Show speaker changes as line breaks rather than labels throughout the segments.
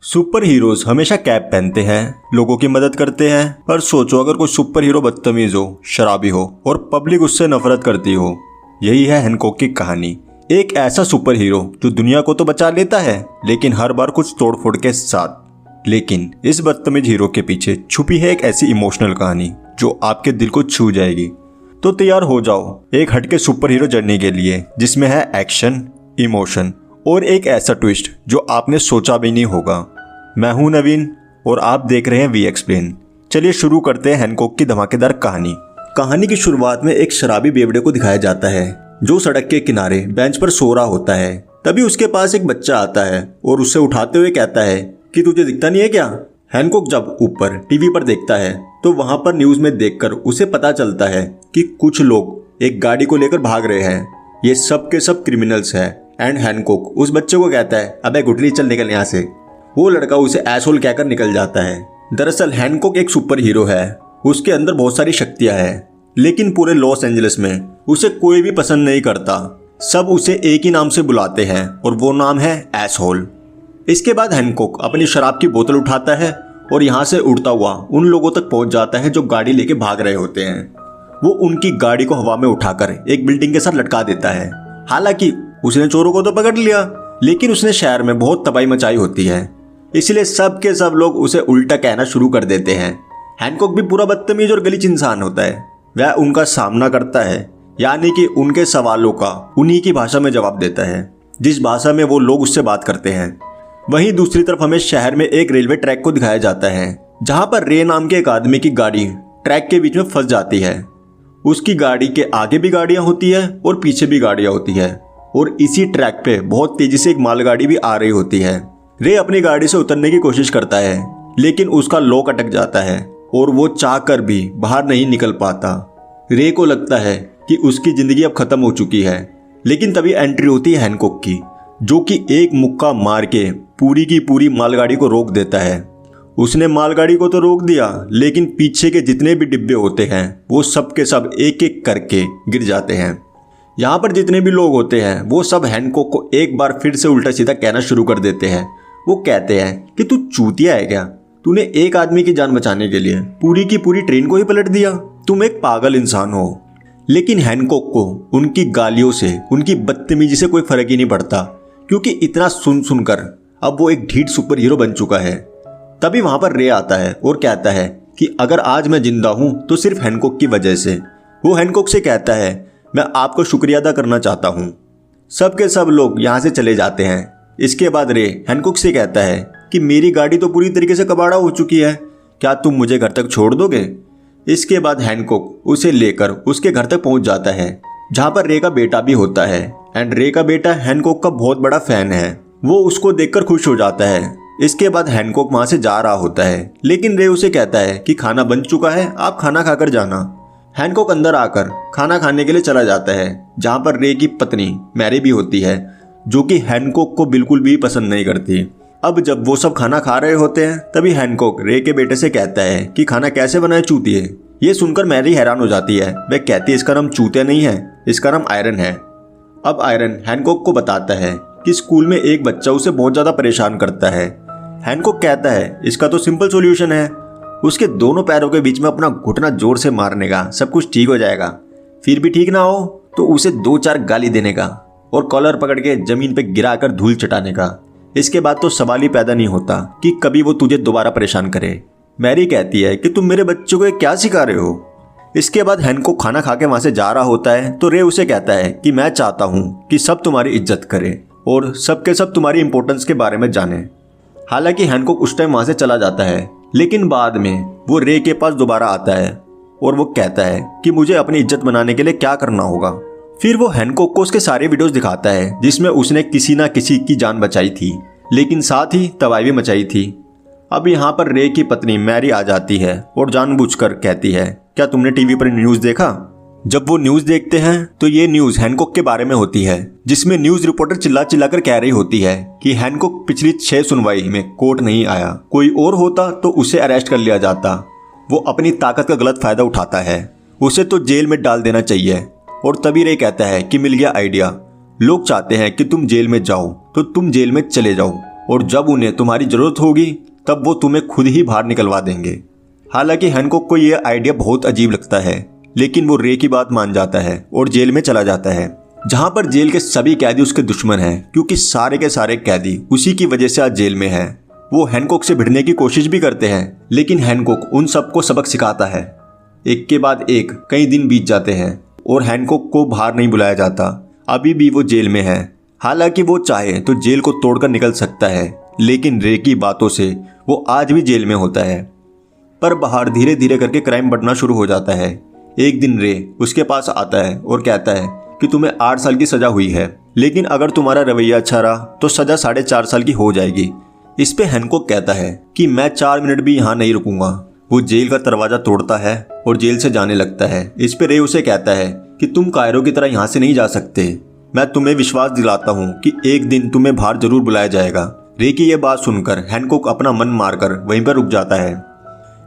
Super heroes हमेशा cap पहनते हैं, लोगों की मदद करते हैं। पर सोचो अगर कोई सुपर हीरो बदतमीज हो, शराबी हो और पब्लिक उससे नफरत करती हो। यही है हैनकॉक की कहानी। एक ऐसा सुपर हीरो जो दुनिया को तो बचा लेता है लेकिन हर बार कुछ तोड़फोड़ के साथ। लेकिन इस बदतमीज हीरो के पीछे छुपी है एक ऐसी इमोशनल कहानी जो आपके दिल को छू जाएगी। तो तैयार हो जाओ एक हटके सुपर हीरो जर्नी के लिए, जिसमें है एक्शन, इमोशन और एक ऐसा ट्विस्ट जो आपने सोचा भी नहीं होगा। मैं हूं नवीन और आप देख रहे हैं वी एक्सप्लेन। चलिए शुरू करते हैं हैनकॉक की धमाकेदार कहानी। कहानी की शुरुआत में एक शराबी बेवड़े को दिखाया जाता है जो सड़क के किनारे बेंच पर सो रहा होता है। तभी उसके पास एक बच्चा आता है और उसे उठाते हुए कहता है कि तुझे दिखता नहीं है क्या। हैनकॉक जब ऊपर टीवी पर देखता है तो वहां पर न्यूज में देखकर उसे पता चलता है कि कुछ लोग एक गाड़ी को लेकर भाग रहे हैं। ये सब के सब क्रिमिनल्स हैं। एंड हैनकॉक उस बच्चे को कहता है, अबे गुठली चल निकल यहाँ से। वो लड़का उसे एसहोल कहकर निकल जाता है। दरअसल हैनकॉक एक सुपर हीरो है, उसके अंदर बहुत सारी शक्तियां हैं, लेकिन पूरे लॉस एंजलिस में उसे कोई भी पसंद नहीं करता। सब उसे एक ही नाम से बुलाते हैं और वो नाम है एसहोल। इसके बाद हैनकॉक अपनी शराब की बोतल उठाता है और यहाँ से उड़ता हुआ उन लोगों तक पहुंच जाता है जो गाड़ी लेके भाग रहे होते हैं। वो उनकी गाड़ी को हवा में उठाकर एक बिल्डिंग के साथ लटका देता है। हालांकि उसने चोरों को तो पकड़ लिया, लेकिन उसने शहर में बहुत तबाही मचाई होती है, इसलिए सब के सब लोग उसे उल्टा कहना शुरू कर देते हैं। हैनकॉक भी पूरा बदतमीज और गलीज इंसान होता है। वह उनका सामना करता है, यानी कि उनके सवालों का उन्हीं की भाषा में जवाब देता है जिस भाषा में वो लोग उससे बात करते हैं। वहीं दूसरी तरफ हमें शहर में एक रेलवे ट्रैक को दिखाया जाता है जहां पर रे नाम के एक आदमी की गाड़ी ट्रैक के बीच में फंस जाती है। उसकी गाड़ी के आगे भी गाड़ियां होती है और पीछे भी गाड़ियां होती है और इसी ट्रैक पे बहुत तेजी से एक मालगाड़ी भी आ रही होती है। रे अपनी गाड़ी से उतरने की कोशिश करता है लेकिन उसका लॉक अटक जाता है और वो चाहकर भी बाहर नहीं निकल पाता। रे को लगता है कि उसकी जिंदगी अब खत्म हो चुकी है, लेकिन तभी एंट्री होती है हैनकॉक की, जो कि एक मुक्का मार के पूरी की पूरी मालगाड़ी को रोक देता है। उसने मालगाड़ी को तो रोक दिया, लेकिन पीछे के जितने भी डिब्बे होते हैं वो सब के सब एक एक करके गिर जाते हैं। यहाँ पर जितने भी लोग होते हैं वो सब हैनकॉक को एक बार फिर से उल्टा सीधा कहना शुरू कर देते हैं। वो कहते हैं कि तू चूतिया है क्या, तूने एक आदमी की जान बचाने के लिए पूरी की पूरी ट्रेन को ही पलट दिया, तुम एक पागल इंसान हो। लेकिन हैनकॉक को उनकी गालियों से, उनकी बदतमीजी से कोई फर्क ही नहीं पड़ता, क्योंकि इतना सुन सुनकर अब वो एक ढीठ सुपर हीरो बन चुका है। तभी वहां पर रे आता है और कहता है कि अगर आज मैं जिंदा हूं तो सिर्फ हैनकॉक की वजह से। वो हैनकॉक से कहता है, मैं आपको शुक्रिया अदा करना चाहता हूं। सब के सब लोग यहां से चले जाते हैं। इसके बाद रे हैनकॉक से कहता है कि मेरी गाड़ी तो पूरी तरीके से कबाड़ा हो चुकी है, क्या तुम मुझे घर तक छोड़ दोगे। इसके बाद हैनकॉक उसे लेकर उसके घर तक पहुंच जाता है जहां पर रे का बेटा भी होता है। एंड रे का बेटा हैनकॉक का बहुत बड़ा फैन है, वो उसको देखकर खुश हो जाता है। इसके बाद हैनकॉक वहां से जा रहा होता है, लेकिन रे उसे कहता है कि खाना बन चुका है, आप खाना खाकर जाना। हैनकॉक अंदर आकर खाना खाने के लिए चला जाता है जहां पर रे की पत्नी मैरी भी होती है, जो कि हैनकॉक को बिल्कुल भी पसंद नहीं करती। अब जब वो सब खाना खा रहे होते हैं तभी हैनकॉक रे के बेटे से कहता है कि खाना कैसे बनाए चूतिए। ये सुनकर मैरी हैरान हो जाती है। वह कहती है इसका नाम चूतिया नहीं है, इसका नाम आयरन है। अब आयरन हैनकॉक को बताता है कि स्कूल में एक बच्चा उसे बहुत ज्यादा परेशान करता है। हैनकॉक कहता है इसका तो सिंपल सोल्यूशन है, उसके दोनों पैरों के बीच में अपना घुटना जोर से मारने का, सब कुछ ठीक हो जाएगा। फिर भी ठीक ना हो तो उसे 2-4 गाली देने का और कॉलर पकड़ के जमीन पे गिराकर धूल चटाने का। इसके बाद तो सवाल ही पैदा नहीं होता कि कभी वो तुझे दोबारा परेशान करे। मैरी कहती है कि तुम मेरे बच्चों को क्या सिखा रहे हो। इसके बाद हैनकॉक खाना खा के वहां से जा रहा होता है तो रे उसे कहता है कि मैं चाहता हूं कि सब तुम्हारी इज्जत करें और सबके सब तुम्हारी इंपॉर्टेंस के बारे में जाने। हालांकि हैनकॉक उस टाइम वहां से चला जाता है, लेकिन बाद में वो रे के पास दोबारा आता है और वो कहता है कि मुझे अपनी इज्जत बनाने के लिए क्या करना होगा। फिर वो हैनकॉक को उसके सारे वीडियोस दिखाता है जिसमें उसने किसी ना किसी की जान बचाई थी, लेकिन साथ ही तबाही भी मचाई थी। अब यहाँ पर रे की पत्नी मैरी आ जाती है और जानबूझकर कहती है, क्या तुमने टीवी पर न्यूज देखा। जब वो न्यूज देखते हैं तो ये न्यूज हैनकॉक के बारे में होती है, जिसमें न्यूज रिपोर्टर चिल्ला चिल्लाकर कह रही होती है कि हैनकॉक पिछली 6 सुनवाई में कोर्ट नहीं आया, कोई और होता तो उसे अरेस्ट कर लिया जाता। वो अपनी ताकत का गलत फायदा उठाता है, उसे तो जेल में डाल देना चाहिए। और तभी रे कहता है कि मिल गया आइडिया, लोग चाहते हैं कि तुम जेल में जाओ तो तुम जेल में चले जाओ। और जब उन्हें तुम्हारी जरूरत होगी तब वो तुम्हें खुद ही बाहर निकलवा देंगे। हालांकि हैनकॉक को यह आइडिया बहुत अजीब लगता है, लेकिन वो रे की बात मान जाता है और जेल में चला जाता है, जहां पर जेल के सभी कैदी उसके दुश्मन हैं, क्योंकि सारे के सारे कैदी उसी की वजह से आज जेल में हैं। वो हैनकॉक से भिड़ने की कोशिश भी करते हैं, लेकिन हैनकॉक उन सबको सबक सिखाता है। एक के बाद एक कई दिन बीत जाते हैं और हैनकॉक को बाहर नहीं बुलाया जाता। अभी भी वो जेल में है। हालांकि वो चाहे तो जेल को तोड़कर निकल सकता है, लेकिन रे की बातों से वो आज भी जेल में होता है। पर बाहर धीरे धीरे करके क्राइम बढ़ना शुरू हो जाता है। एक दिन रे उसके पास आता है और कहता है कि तुम्हें 8 साल की सजा हुई है, लेकिन अगर तुम्हारा रवैया अच्छा रहा तो सजा 4.5 साल की हो जाएगी। इस पे हैनकॉक कहता है कि मैं 4 मिनट भी यहाँ नहीं रुकूंगा। वो जेल का दरवाजा तोड़ता है और जेल से जाने लगता है। इस पे रे उसे कहता है कि तुम कायरो की तरह यहाँ से नहीं जा सकते। मैं तुम्हें विश्वास दिलाता हूँ कि एक दिन तुम्हें बाहर जरूर बुलाया जाएगा। रे की यह बात सुनकर हैनकॉक अपना मन मारकर वहीं पर रुक जाता है।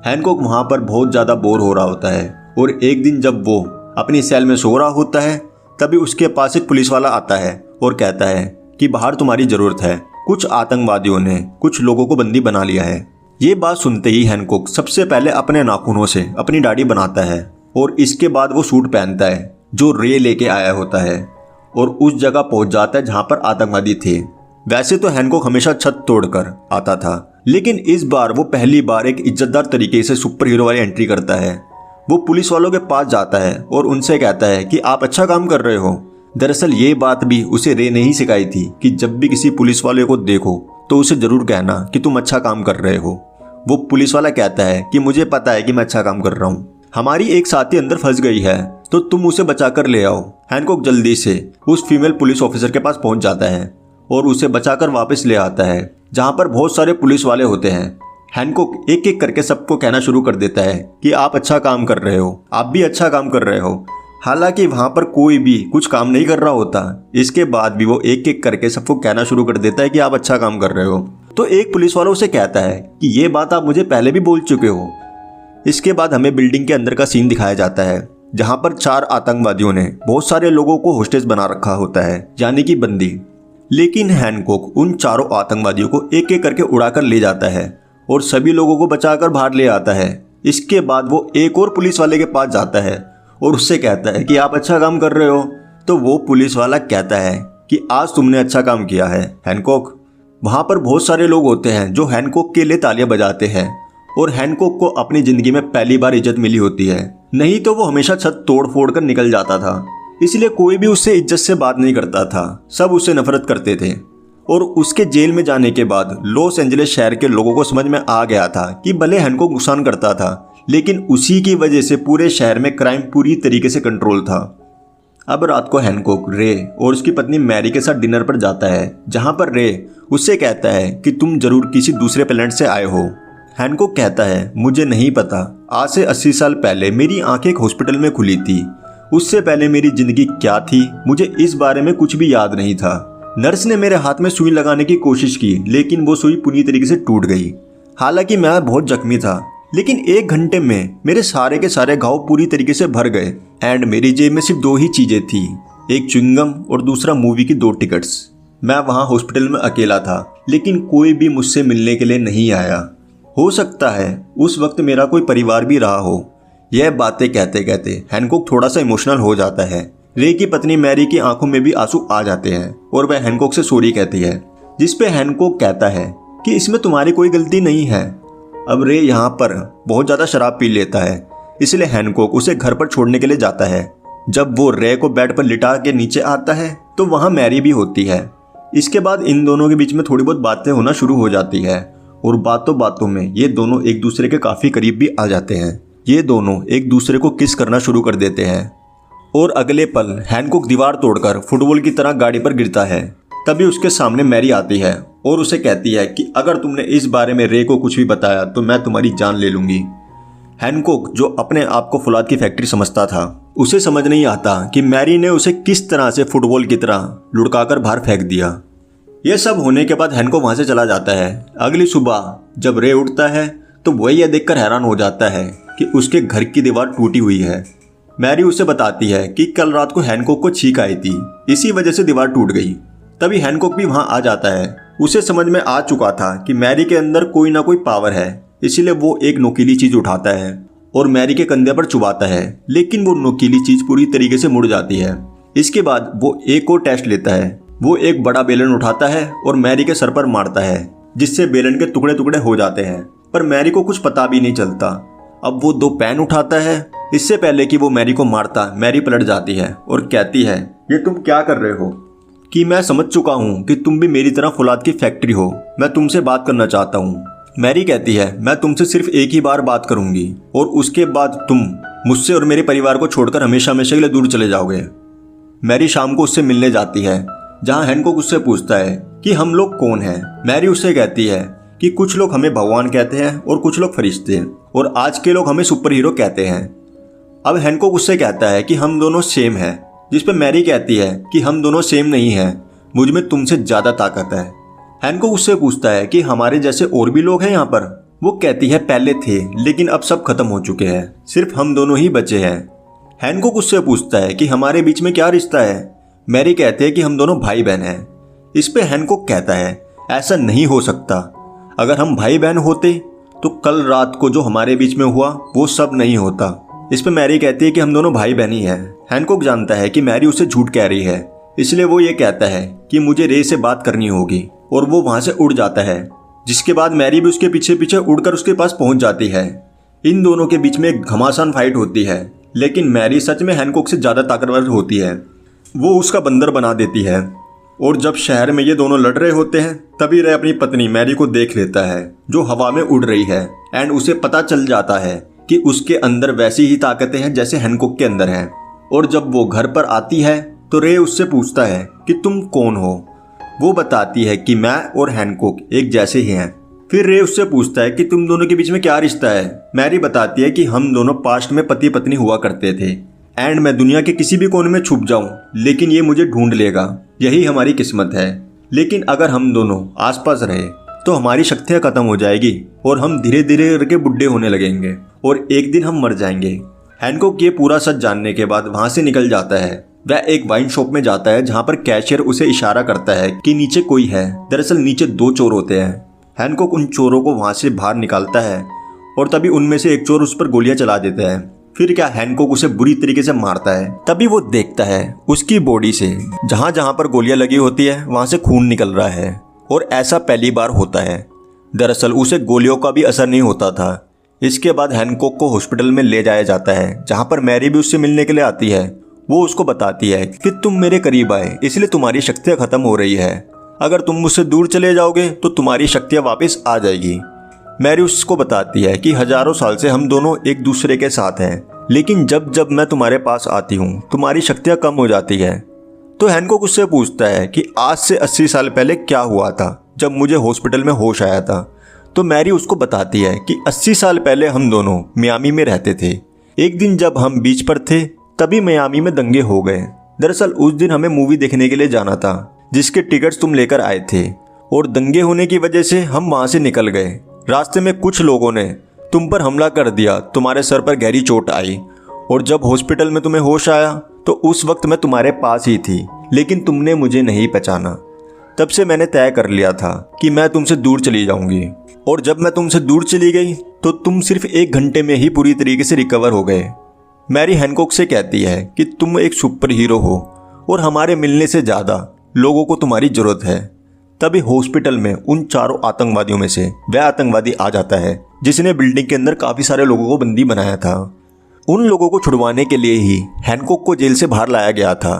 हैनकॉक वहाँ पर बहुत ज़्यादा बोर हो रहा होता है और एक दिन जब वो अपनी सेल में सो रहा होता है तभी उसके पास एक पुलिस वाला आता है और कहता है कि बाहर तुम्हारी ज़रूरत है। कुछ आतंकवादियों ने कुछ लोगों को बंदी बना लिया है। ये बात सुनते ही हैनकॉक सबसे पहले अपने नाखूनों से अपनी दाढ़ी बनाता है और इसके बाद वो सूट पहनता है जो रे लेके आया होता है और उस जगह पहुंच जाता है जहां पर आतंकवादी थे। वैसे तो हैनकॉक हमेशा छत तोड़कर आता था, लेकिन इस बार वो पहली बार एक इज्जतदार तरीके से सुपर हीरो वाली एंट्री करता है। वो पुलिस वालों के पास जाता है और उनसे कहता है कि आप अच्छा काम कर रहे हो। दरअसल ये बात भी उसे रे ने ही सिखाई थी कि जब भी किसी पुलिस वाले को देखो तो उसे जरूर कहना कि तुम अच्छा काम कर रहे हो। वो पुलिस वाला कहता है कि मुझे पता है कि मैं अच्छा काम कर रहा हूँ। हमारी एक साथी अंदर फंस गई है तो तुम उसे बचा कर ले आओ। हैनकॉक जल्दी से उस फीमेल पुलिस ऑफिसर के पास पहुंच जाता है और उसे बचाकर वापस ले आता है, जहां पर बहुत सारे पुलिस वाले होते हैं। हैनकॉक एक एक करके सबको कहना शुरू कर देता है कि आप अच्छा काम कर रहे हो, आप भी अच्छा काम कर रहे हो। हालांकि वहां पर कोई भी कुछ काम नहीं कर रहा होता। इसके बाद भी वो एक एक करके सबको कहना शुरू कर देता है कि आप अच्छा काम कर रहे हो। तो एक पुलिस वाला उसे कहता है कि ये बात आप मुझे पहले भी बोल चुके हो। इसके बाद हमें बिल्डिंग के अंदर का सीन दिखाया जाता है, जहां पर 4 आतंकवादियों ने बहुत सारे लोगों को होस्टेज बना रखा होता है, यानी कि बंदी। लेकिन हैनकॉक उन चारों आतंकवादियों को एक एक करके उड़ाकर ले जाता है और सभी लोगों को बचाकर बाहर ले आता है। इसके बाद वो एक और पुलिस वाले के पास जाता है और उससे कहता है कि आप अच्छा काम कर रहे हो। तो वो पुलिस वाला कहता है कि आज तुमने अच्छा काम किया है हैनकॉक। वहाँ पर बहुत सारे लोग होते हैं जो हैनकॉक के लिए तालियां बजाते हैं और हैनकॉक को अपनी ज़िंदगी में पहली बार इज्जत मिली होती है, नहीं तो वो हमेशा छत तोड़ फोड़ कर निकल जाता था। इसलिए कोई भी उससे इज्जत से बात नहीं करता था, सब उससे नफरत करते थे। और उसके जेल में जाने के बाद लॉस एंजलिस शहर के लोगों को समझ में आ गया था कि भले हैनकॉक नुकसान करता था, लेकिन उसी की वजह से पूरे शहर में क्राइम पूरी तरीके से कंट्रोल था। अब रात को हैनकॉक रे और उसकी पत्नी मैरी के साथ डिनर पर जाता है, जहां पर रे उससे कहता है कि तुम जरूर किसी दूसरे प्लेनेट से आए हो। हैनकॉक कहता है मुझे नहीं पता, आज से 80 साल पहले मेरी आंखें एक हॉस्पिटल में खुली थी। उससे पहले मेरी जिंदगी क्या थी मुझे इस बारे में कुछ भी याद नहीं था। नर्स ने मेरे हाथ में सुई लगाने की कोशिश की, लेकिन वो सुई पूरी तरीके से टूट गई। हालांकि मैं बहुत जख्मी था, लेकिन 1 घंटे में मेरे सारे के सारे घाव पूरी तरीके से भर गए एंड मेरी जेब में सिर्फ 2 ही चीजें थी, एक च्युइंगम और दूसरा मूवी की 2 टिकट्स। मैं वहां हॉस्पिटल में अकेला था, लेकिन कोई भी मुझसे मिलने के लिए नहीं आया। हो सकता है उस वक्त मेरा कोई परिवार भी रहा हो। यह बातें कहते कहते हैनकॉक थोड़ा सा इमोशनल हो जाता है। रे की पत्नी मैरी की आंखों में भी आंसू आ जाते हैं और वह हैनकॉक से सॉरी कहती है, जिसपे हैनकॉक कहता है कि इसमें तुम्हारी कोई गलती नहीं है। अब रे यहाँ पर बहुत ज़्यादा शराब पी लेता है, इसलिए हैनकॉक उसे घर पर छोड़ने के लिए जाता है। जब वो रे को बेड पर लिटा के नीचे आता है तो वहाँ मैरी भी होती है। इसके बाद इन दोनों के बीच में थोड़ी बहुत बातें होना शुरू हो जाती है और बातों बातों में ये दोनों एक दूसरे के काफ़ी करीब भी आ जाते हैं। ये दोनों एक दूसरे को किस करना शुरू कर देते हैं और अगले पल हैनकॉक दीवार तोड़कर फुटबॉल की तरह गाड़ी पर गिरता है। तभी उसके सामने मैरी आती है और उसे कहती है कि अगर तुमने इस बारे में रे को कुछ भी बताया तो मैं तुम्हारी जान ले लूंगी। हैनकॉक जो अपने आप को फौलाद की फैक्ट्री समझता था, उसे समझ नहीं आता कि मैरी ने उसे किस तरह से फुटबॉल की तरह लुढ़काकर बाहर फेंक दिया। यह सब होने के बाद हैनकॉक वहां से चला जाता है। अगली सुबह जब रे उठता है तो वह यह देखकर हैरान हो जाता है कि उसके घर की दीवार टूटी हुई है। मैरी उसे बताती है कि कल रात को हैनकॉक को छींक आई थी, इसी वजह से दीवार टूट गई। तभी हैनकॉक भी वहां आ जाता है उसे समझ में आ चुका था कि मैरी के अंदर कोई ना कोई पावर है, इसीलिए वो एक नुकीली चीज उठाता है और मैरी के कंधे पर चुभाता है, लेकिन वो नुकीली चीज पूरी तरीके से मुड़ जाती है। इसके बाद वो एक और टेस्ट लेता है। वो एक बड़ा बेलन उठाता है और मैरी के सर पर मारता है, जिससे बेलन के टुकड़े टुकड़े हो जाते हैं, पर मैरी को कुछ पता भी नहीं चलता। अब वो 2 पेन उठाता है। इससे पहले कि वो मैरी को मारता, मैरी पलट जाती है और कहती है, ये तुम क्या कर रहे हो? कि मैं समझ चुका हूँ कि तुम भी मेरी तरह फौलाद की फैक्ट्री हो, मैं तुमसे बात करना चाहता हूँ। मैरी कहती है, मैं तुमसे सिर्फ एक ही बार बात करूंगी और उसके बाद तुम मुझसे और मेरे परिवार को छोड़कर हमेशा हमेशा के लिए दूर चले जाओगे। मैरी शाम को उससे मिलने जाती है, जहाँ हैनकॉक उससे पूछता है कि हम लोग कौन हैं। मैरी उससे कहती है कि कुछ लोग हमें भगवान कहते हैं और कुछ लोग फरिश्ते, और आज के लोग हमें सुपर हीरो कहते हैं। अब हैनकॉक उससे कहता है कि हम दोनों सेम हैं, जिस पे मैरी कहती है कि हम दोनों सेम नहीं हैं, मुझ में तुमसे ज्यादा ताकत है। हैनकॉक उससे पूछता है कि हमारे जैसे और भी लोग हैं यहाँ पर। वो कहती है पहले थे, लेकिन अब सब खत्म हो चुके हैं, सिर्फ हम दोनों ही बचे हैं। हैनकॉक उससे पूछता है कि हमारे बीच में क्या रिश्ता है। मैरी कहते हैं कि हम दोनों भाई बहन हैं। इस पे हैनकॉक कहता है, ऐसा नहीं हो सकता। अगर हम भाई बहन होते तो कल रात को जो हमारे बीच में हुआ वो सब नहीं होता। इस पे मैरी कहती है कि हम दोनों भाई बहन ही हैं। हैनकॉक जानता है कि मैरी उसे झूठ कह रही है, इसलिए वो ये कहता है कि मुझे रे से बात करनी होगी, और वो वहां से उड़ जाता है। जिसके बाद मैरी भी उसके पीछे पीछे उड़कर उसके पास पहुंच जाती है। इन दोनों के बीच में एक घमासान फाइट होती है, लेकिन मैरी सच में हैनकॉक से ज्यादा ताकतवर होती है। वो उसका बंदर बना देती है, और जब शहर में ये दोनों लड़ रहे होते हैं तभी रे अपनी पत्नी मैरी को देख लेता है, जो हवा में उड़ रही है, एंड उसे पता चल जाता है कि उसके अंदर वैसी ही ताकतें हैं जैसे हैनकॉक के अंदर हैं। और जब वो घर पर आती है तो रे उससे पूछता है कि तुम कौन हो। वो बताती है कि मैं और हैनकॉक एक जैसे ही हैं। फिर रे उससे पूछता है कि तुम दोनों के बीच में क्या रिश्ता है। मैरी बताती है कि हम दोनों पास्ट में पति पत्नी हुआ करते थे, एंड मैं दुनिया के किसी भी कोने में छुप जाऊं, लेकिन ये मुझे ढूंढ लेगा, यही हमारी किस्मत है। लेकिन अगर हम दोनों आसपास रहे तो हमारी शक्तियां खत्म हो जाएगी और हम धीरे धीरे करके बुढ़े होने लगेंगे और एक दिन हम मर जाएंगे। हैनकॉक ये पूरा सच जानने के बाद वहां से निकल जाता है। वह एक वाइन शॉप में जाता है, जहां पर कैशियर उसे इशारा करता है कि नीचे कोई है। दरअसल नीचे 2 चोर होते हैं। हैनकॉक उन चोरों को वहां से बाहर निकालता है और तभी उनमें से एक चोर उस पर गोलियां चला देता है। फिर क्या हैनकॉक उसे बुरी तरीके से मारता है। तभी वो देखता है उसकी बॉडी से जहां जहां पर गोलियां लगी होती है वहां से खून निकल रहा है, और ऐसा पहली बार होता है। दरअसल उसे गोलियों का भी असर नहीं होता था। इसके बाद हैनकॉक को हॉस्पिटल में ले जाया जाता है, जहां पर मैरी भी उससे मिलने के लिए आती है। वो उसको बताती है कि तुम मेरे करीब आए, इसलिए तुम्हारी शक्तियां खत्म हो रही है। अगर तुम मुझसे दूर चले जाओगे तो तुम्हारी शक्तियां वापस आ जाएगी। मैरी उसको बताती है कि हजारों साल से हम दोनों एक दूसरे के साथ हैं, लेकिन जब जब मैं तुम्हारे पास आती हूँ तुम्हारी शक्तियां कम हो जाती है। तो हैनकॉक उससे पूछता है कि आज से 80 साल पहले क्या हुआ था जब मुझे हॉस्पिटल में होश आया था। तो मैरी उसको बताती है कि 80 साल पहले हम दोनों मियामी में रहते थे। एक दिन जब हम बीच पर थे तभी मियामी में दंगे हो गए। दरअसल उस दिन हमें मूवी देखने के लिए जाना था, जिसके टिकट्स तुम लेकर आए थे, और दंगे होने की वजह से हम वहां से निकल गए। रास्ते में कुछ लोगों ने तुम पर हमला कर दिया, तुम्हारे सर पर गहरी चोट आई, और जब हॉस्पिटल में तुम्हें होश आया तो उस वक्त मैं तुम्हारे पास ही थी, लेकिन तुमने मुझे नहीं पहचाना। तब से मैंने तय कर लिया था कि मैं तुमसे दूर चली जाऊंगी, और जब मैं तुमसे दूर चली गई तो तुम सिर्फ 1 घंटे में ही पूरी तरीके से रिकवर हो गए। मैरी हैनकॉक से कहती है कि तुम एक सुपर हीरो हो और हमारे मिलने से ज़्यादा लोगों को तुम्हारी ज़रूरत है। तभी हॉस्पिटल में उन 4 आतंकवादियों में से वह आतंकवादी आ जाता है जिसने बिल्डिंग के अंदर काफ़ी सारे लोगों को बंदी बनाया था। उन लोगों को छुड़वाने के लिए ही हैनकॉक को जेल से बाहर लाया गया था,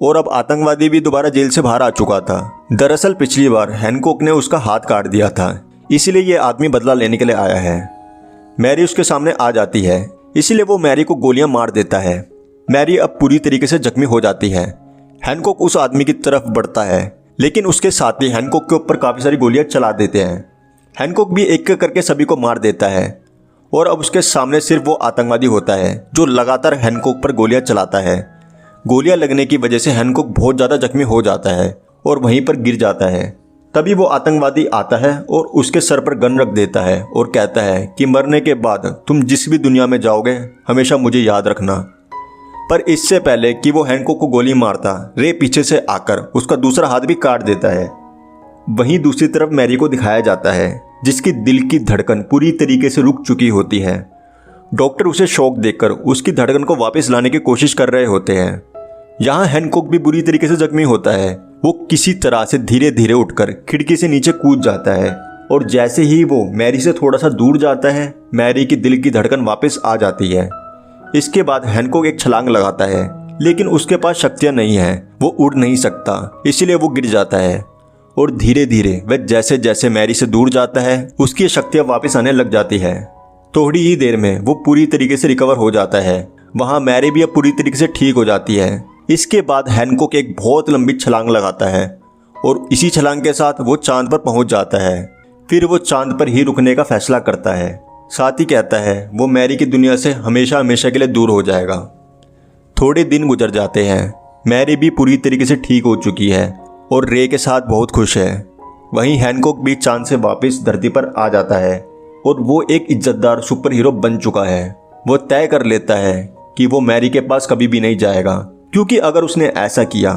और अब आतंकवादी भी दोबारा जेल से बाहर आ चुका था। दरअसल पिछली बार हैनकॉक ने उसका हाथ काट दिया था, इसलिए ये आदमी बदला लेने के लिए आया है। मैरी उसके सामने आ जाती है, इसलिए वो मैरी को गोलियां मार देता है। मैरी अब पूरी तरीके से जख्मी हो जाती है। हैनकॉक उस आदमी की तरफ बढ़ता है, लेकिन उसके साथ ही हैनकॉक के ऊपर काफ़ी सारी गोलियां चला देते हैं। हैनकॉक भी एक एक करके सभी को मार देता है, और अब उसके सामने सिर्फ वो आतंकवादी होता है जो लगातार हैनकॉक पर गोलियां चलाता है। गोलियां लगने की वजह से हैनकॉक बहुत ज़्यादा जख्मी हो जाता है और वहीं पर गिर जाता है। तभी वो आतंकवादी आता है और उसके सर पर गन रख देता है और कहता है कि मरने के बाद तुम जिस भी दुनिया में जाओगे हमेशा मुझे याद रखना। पर इससे पहले कि वो हैनकॉक को गोली मारता, रे पीछे से आकर उसका दूसरा हाथ भी काट देता है। वहीं दूसरी तरफ मैरी को दिखाया जाता है जिसकी दिल की धड़कन पूरी तरीके से रुक चुकी होती है। डॉक्टर उसे शॉक देकर उसकी धड़कन को वापस लाने की कोशिश कर रहे होते हैं। यहाँ हैनकॉक भी बुरी तरीके से जख्मी होता है। वो किसी तरह से धीरे धीरे उठकर खिड़की से नीचे कूद जाता है और जैसे ही वो मैरी से थोड़ा सा दूर जाता है, मैरी की दिल की धड़कन वापस आ जाती है। इसके बाद हैनकॉक एक छलांग लगाता है, लेकिन उसके पास शक्तियां नहीं है, वो उड़ नहीं सकता, इसलिए वो गिर जाता है और धीरे धीरे वह जैसे जैसे मैरी से दूर जाता है उसकी शक्तियां वापस आने लग जाती है। थोड़ी ही देर में वो पूरी तरीके से रिकवर हो जाता है। वहाँ मैरी भी अब पूरी तरीके से ठीक हो जाती है। इसके बाद हैनकॉक एक बहुत लंबी छलांग लगाता है और इसी छलांग के साथ वो चांद पर पहुंच जाता है। फिर वो चांद पर ही रुकने का फैसला करता है। साथ ही कहता है वो मैरी की दुनिया से हमेशा हमेशा के लिए दूर हो जाएगा। थोड़े दिन गुजर जाते हैं। मैरी भी पूरी तरीके से ठीक हो चुकी है और रे के साथ बहुत खुश है। वहीं हैनकॉक भी चांद से वापस धरती पर आ जाता है और वो एक इज्जतदार सुपर हीरो बन चुका है। वो तय कर लेता है कि वो मैरी के पास कभी भी नहीं जाएगा, क्योंकि अगर उसने ऐसा किया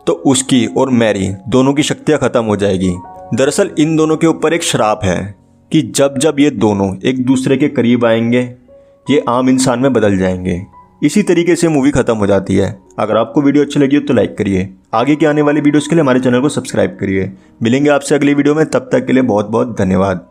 तो उसकी और मैरी दोनों की शक्तियां खत्म हो जाएगी। दरअसल इन दोनों के ऊपर एक श्राप है कि जब जब ये दोनों एक दूसरे के करीब आएंगे ये आम इंसान में बदल जाएंगे। इसी तरीके से मूवी खत्म हो जाती है। अगर आपको वीडियो अच्छी लगी हो तो लाइक करिए। आगे की आने वाली वीडियोस के लिए हमारे चैनल को सब्सक्राइब करिए। मिलेंगे आपसे अगली वीडियो में, तब तक के लिए बहुत बहुत धन्यवाद।